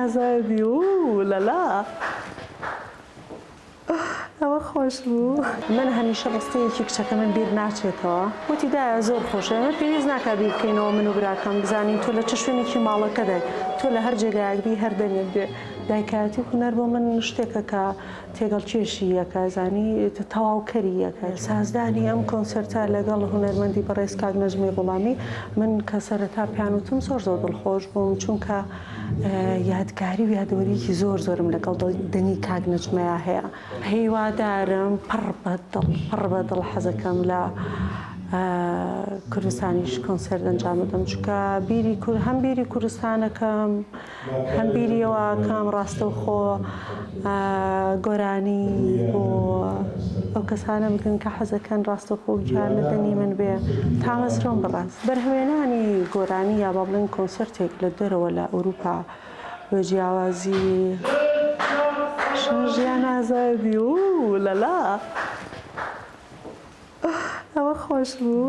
ئازادی و لەلا ئەوە خۆش بوو. من هەمیشە ڕستەیەکی کچەکە من بیر ناچێتەوە وتی دایە زۆر خۆشە ئەمە پێویست ناکات بیر بکەینەوە من و براکەم بزانین تۆ لە چ شوێنێکی ماڵەکە دای تۆ لە هەر جێگایەک بی هەر دەنێت بێ دایکایەتی هونەر بۆ من شتێکە کە تێگەڵ کێشی یەکە زانی تەواوکەری یەکە سازدانی ئەم کۆنسەرتە لەگەڵ هونەرمەندی بەڕێز کاک نەجمەی غوڵامی من کە سەرەتا پیانوتم زۆر دڵخۆش بووم چونکە یادگاری و یادوەریەکی زۆرم لەگەڵ دەنی کاک نەجمەیە هەیە هیوادارم پڕ بەدڵ حەزەکەم لە کوردستانیش کۆنسەرت ئەنجام بدەم چونکە هەم بیری کوردستانەکەم هەم بیری ئەوەکەم ڕاستەوخۆ گۆرانی بۆ ئەو کەسانە بگن کە حەزەکەن ڕاستەوخۆ گیان لە دەنی من بێ تامەزرۆم بڕاست بەرهەمێنانی گۆرانی یا با بڵێن کۆنسەرتێک لە دەرەوە لە ئەوروپا بە جیاوازی ژیان ئازادی و لەلا ئەوە خۆش بوو.